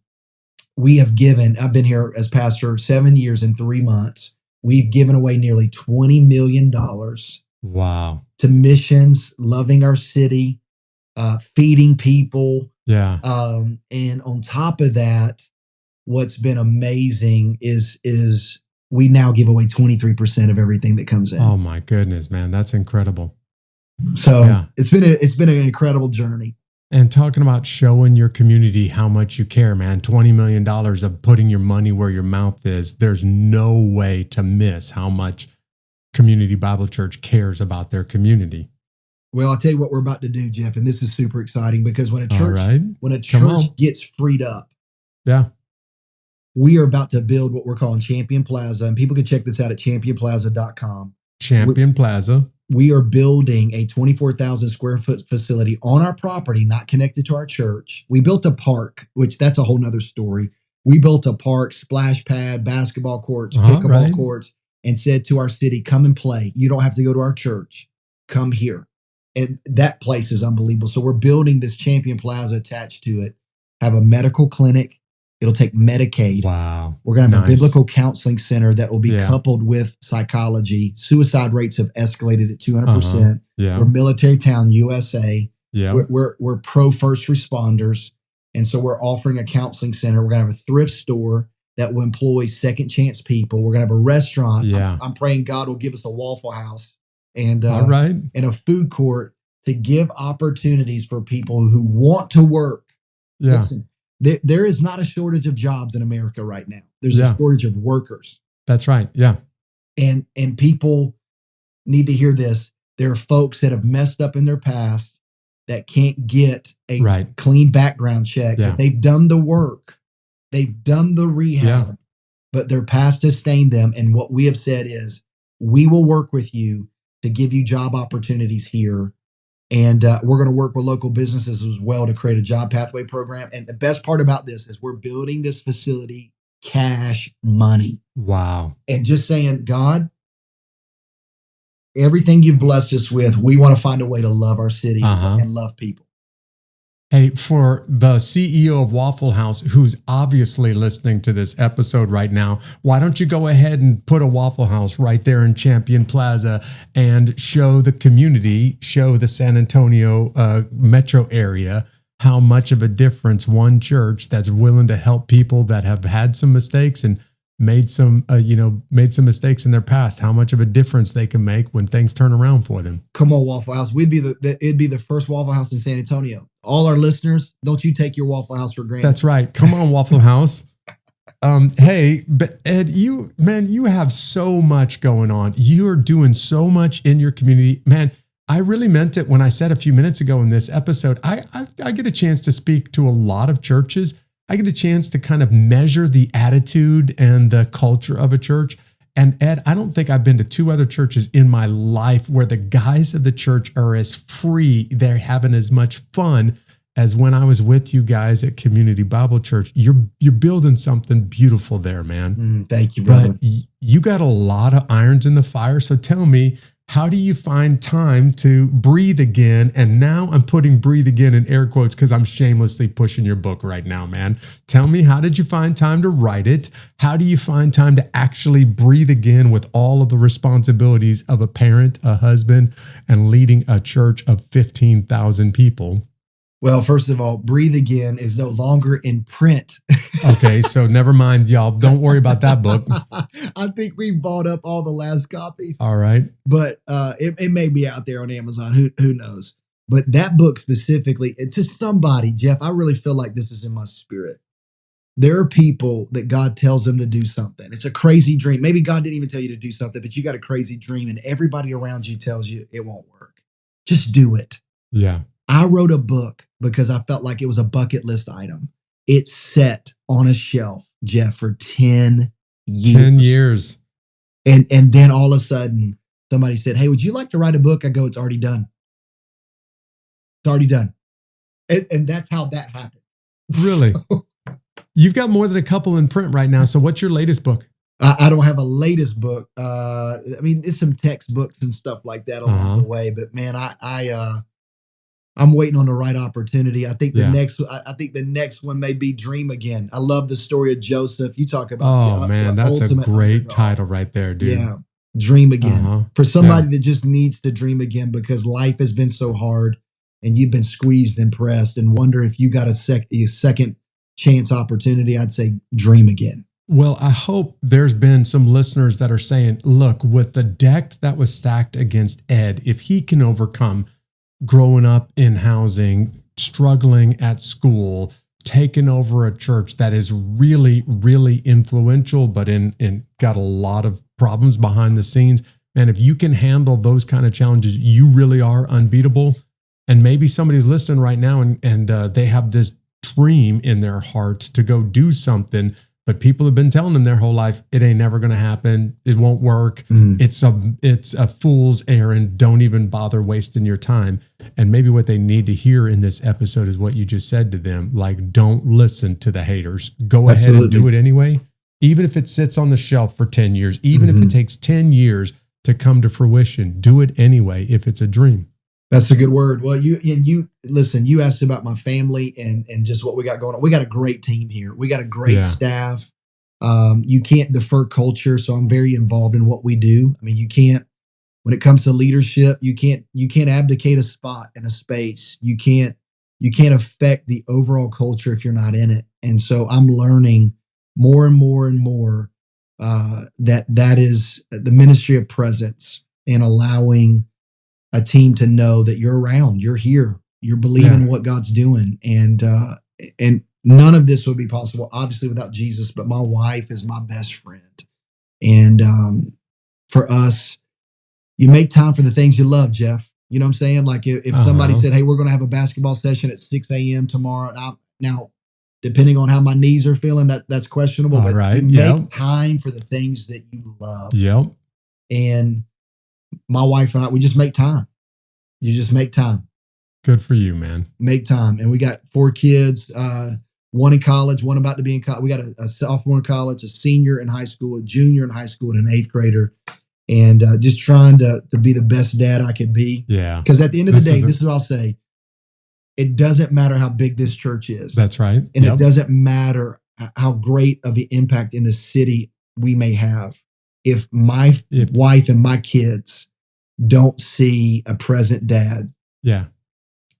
we have given, I've been here as pastor 7 years and 3 months. We've given away nearly $20 million. Wow. To missions, loving our city, feeding people. Yeah. And on top of that, what's been amazing is we now give away 23% of everything that comes in. Oh my goodness, man. That's incredible. So it's been an incredible journey. And talking about showing your community how much you care, man, $20 million of putting your money where your mouth is. There's no way to miss how much Community Bible Church cares about their community. Well, I'll tell you what we're about to do, Jeff, and this is super exciting because when a church gets freed up, we are about to build what we're calling Champion Plaza, and people can check this out at championplaza.com. Champion Plaza. We are building a 24,000 square foot facility on our property, not connected to our church. We built a park, which that's a whole nother story. We built a park, splash pad, basketball courts, pickleball courts, and said to our city, come and play. You don't have to go to our church. Come here. And that place is unbelievable. So we're building this Champion Plaza attached to it, have a medical clinic. It'll take Medicaid. Wow. We're going to have a biblical counseling center that will be coupled with psychology. Suicide rates have escalated at 200%. We're military town, USA. We're pro first responders. And so we're offering a counseling center. We're going to have a thrift store that will employ second chance people. We're going to have a restaurant. I'm praying God will give us a Waffle House and a food court to give opportunities for people who want to work. Listen, there is not a shortage of jobs in America right now. There's a shortage of workers. That's right. Yeah. And people need to hear this. There are folks that have messed up in their past that can't get a clean background check. But they've done the work. They've done the rehab, but their past has stained them. And what we have said is, we will work with you to give you job opportunities here. And we're going to work with local businesses as well to create a job pathway program. And the best part about this is we're building this facility cash money. Wow. And just saying, God, everything you've blessed us with, we want to find a way to love our city and love people. Hey, for the CEO of Waffle House, who's obviously listening to this episode right now, why don't you go ahead and put a Waffle House right there in Champion Plaza and show the community, show the San Antonio metro area how much of a difference one church that's willing to help people that have had some mistakes and made some mistakes in their past, how much of a difference they can make when things turn around for them. Come on, Waffle House. It'd be the first Waffle House in San Antonio. All our listeners, don't you take your Waffle House for granted. That's right. Come on, Waffle House. Hey, but Ed, you have so much going on. You're doing so much in your community, man. I really meant it when I said a few minutes ago in this episode, I get a chance to speak to a lot of churches. I get a chance to kind of measure the attitude and the culture of a church. And Ed, I don't think I've been to two other churches in my life where the guys of the church are as free, they're having as much fun as when I was with you guys at Community Bible Church. You're building something beautiful there, man. Thank you, brother. But you got a lot of irons in the fire. So tell me, how do you find time to breathe again? And now I'm putting breathe again in air quotes because I'm shamelessly pushing your book right now, man. Tell me, how did you find time to write it? How do you find time to actually breathe again with all of the responsibilities of a parent, a husband, and leading a church of 15,000 people? Well, first of all, Breathe Again is no longer in print. Okay, so never mind, y'all. Don't worry about that book. I think we bought up all the last copies. All right. But it may be out there on Amazon. Who knows? But that book specifically, to somebody, Jeff, I really feel like this is in my spirit. There are people that God tells them to do something. It's a crazy dream. Maybe God didn't even tell you to do something, but you got a crazy dream and everybody around you tells you it won't work. Just do it. Yeah. I wrote a book because I felt like it was a bucket list item. It's set on a shelf, Jeff, for 10 years. 10 years. And then all of a sudden, somebody said, hey, would you like to write a book? I go, it's already done. It's already done. And that's how that happened. Really? You've got more than a couple in print right now. So what's your latest book? I don't have a latest book. I mean, it's some textbooks and stuff like that along the way. But man, I'm waiting on the right opportunity. I think the next one may be Dream Again. I love the story of Joseph. You talk about that's a great title right there, dude. Yeah, Dream Again. For somebody that just needs to dream again because life has been so hard and you've been squeezed and pressed and wonder if you got a second chance opportunity, I'd say Dream Again. Well, I hope there's been some listeners that are saying, look, with the deck that was stacked against Ed, if he can overcome growing up in housing, struggling at school, taking over a church that is really, really influential, but in got a lot of problems behind the scenes. And if you can handle those kind of challenges, you really are unbeatable. And maybe somebody's listening right now and they have this dream in their heart to go do something, But people have been telling them their whole life, it ain't never going to happen. It won't work. It's a fool's errand. Don't even bother wasting your time. And maybe what they need to hear in this episode is what you just said to them. Like, don't listen to the haters. Go ahead and do it anyway. Even if it sits on the shelf for 10 years, even if it takes 10 years to come to fruition, do it anyway if it's a dream. That's a good word. Well, you listen, you asked about my family and just what we got going on. We got a great team here. We got a great staff. You can't defer culture, so I'm very involved in what we do. I mean, you can't, when it comes to leadership, you can't abdicate a spot in a space. You can't affect the overall culture if you're not in it. And so I'm learning more and more and more that is the ministry of presence and allowing a team to know that you're around, you're here, you're believing what God's doing. And none of this would be possible, obviously, without Jesus, but my wife is my best friend. And for us, you make time for the things you love, Jeff. You know what I'm saying? Like if somebody said, hey, we're going to have a basketball session at 6 a.m. tomorrow. Now, depending on how my knees are feeling, that's questionable. All but right. you make time for the things that you love. Yep. And my wife and I, we just make time. You just make time. Good for you, man. Make time. And we got 4 kids, one in college, one about to be in college. We got a sophomore in college, a senior in high school, a junior in high school, and an 8th grader. And just trying to be the best dad I could be. Yeah. Because at the end of the day, this is what I'll say. It doesn't matter how big this church is. That's right. And it doesn't matter how great of an impact in the city we may have. If my wife and my kids don't see a present dad,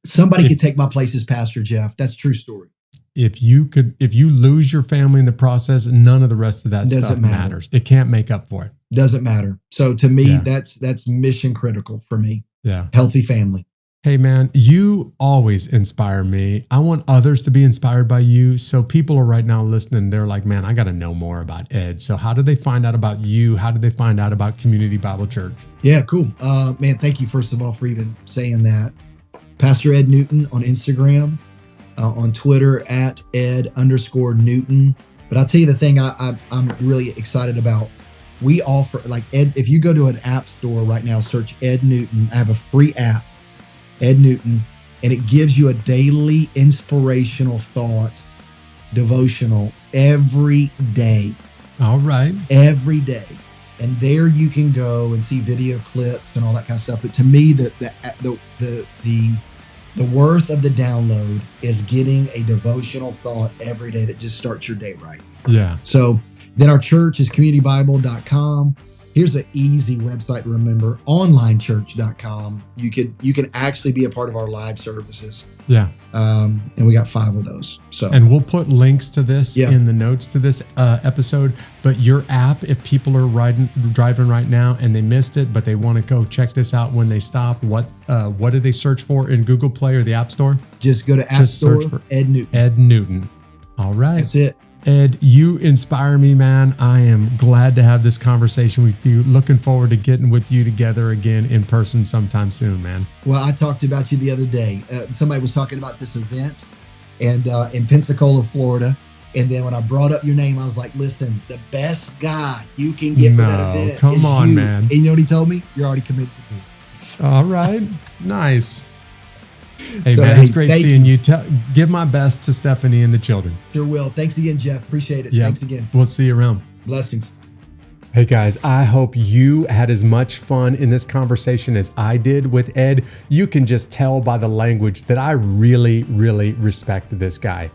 somebody could take my place as pastor, Jeff. That's a true story. If you lose your family in the process, none of the rest of that stuff matters. It can't make up for it. Doesn't matter. So to me, that's mission critical for me. Yeah. Healthy family. Hey man, you always inspire me. I want others to be inspired by you. So people are right now listening. They're like, man, I got to know more about Ed. So how do they find out about you? How do they find out about Community Bible Church? Yeah, cool. Man, thank you first of all for even saying that. Pastor Ed Newton on Instagram, on Twitter at @Ed_Newton. But I'll tell you the thing I'm really excited about. We offer, like Ed, if you go to an app store right now, search Ed Newton. I have a free app, Ed Newton, and it gives you a daily inspirational thought devotional every day. All right. Every day. And there you can go and see video clips and all that kind of stuff. But to me, the worth of the download is getting a devotional thought every day that just starts your day right. Yeah. So then our church is communitybible.com. Here's an easy website to remember, onlinechurch.com. You can actually be a part of our live services. Yeah. And we got 5 of those. So, and we'll put links to this in the notes to this episode. But your app, if people are driving right now and they missed it, but they want to go check this out when they stop, what do they search for in Google Play or the App Store? Just go to App Store, search for Ed Newton. Ed Newton. All right. That's it. Ed, you inspire me, man. I am glad to have this conversation with you. Looking forward to getting with you together again in person sometime soon, man. Well, I talked about you the other day. Somebody was talking about this event and in Pensacola, Florida. And then when I brought up your name, I was like, listen, the best guy you can get for that event come on, you. Man. And you know what he told me? You're already committed to me. All right. Nice. Hey, man, it's great seeing you. Give my best to Stephanie and the children. Sure will. Thanks again, Jeff. Appreciate it. Yep. Thanks again. We'll see you around. Blessings. Hey, guys, I hope you had as much fun in this conversation as I did with Ed. You can just tell by the language that I really, really respect this guy.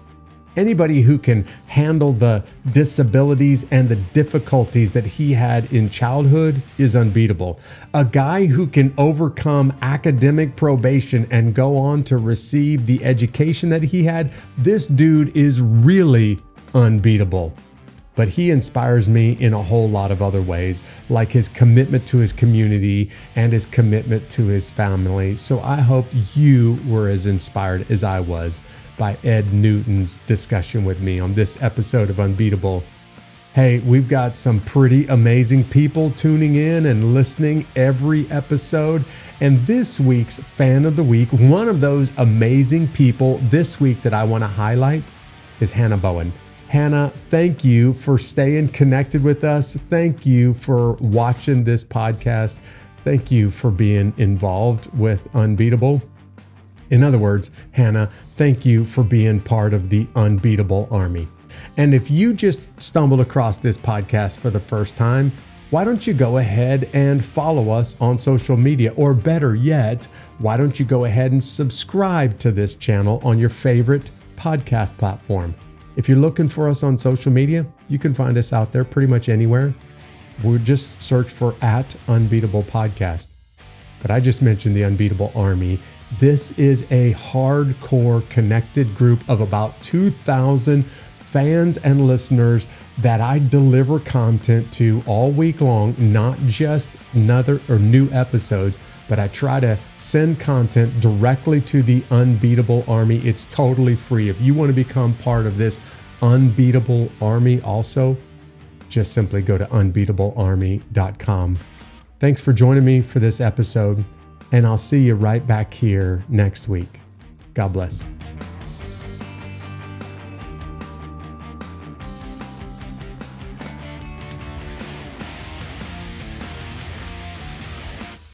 Anybody who can handle the disabilities and the difficulties that he had in childhood is unbeatable. A guy who can overcome academic probation and go on to receive the education that he had, this dude is really unbeatable. But he inspires me in a whole lot of other ways, like his commitment to his community and his commitment to his family. So I hope you were as inspired as I was by Ed Newton's discussion with me on this episode of Unbeatable. Hey, we've got some pretty amazing people tuning in and listening every episode. And this week's Fan of the Week, one of those amazing people this week that I want to highlight is Hannah Bowen. Hannah, thank you for staying connected with us. Thank you for watching this podcast. Thank you for being involved with Unbeatable. In other words, Hannah, thank you for being part of the Unbeatable Army. And if you just stumbled across this podcast for the first time, why don't you go ahead and follow us on social media? Or better yet, why don't you go ahead and subscribe to this channel on your favorite podcast platform? If you're looking for us on social media, you can find us out there pretty much anywhere. We'll just search for @Unbeatable Podcast. But I just mentioned the Unbeatable Army. This is a hardcore connected group of about 2,000 fans and listeners that I deliver content to all week long, not just new episodes, but I try to send content directly to the Unbeatable Army. It's totally free. If you want to become part of this Unbeatable Army also, just simply go to unbeatablearmy.com. Thanks for joining me for this episode, and I'll see you right back here next week. God bless.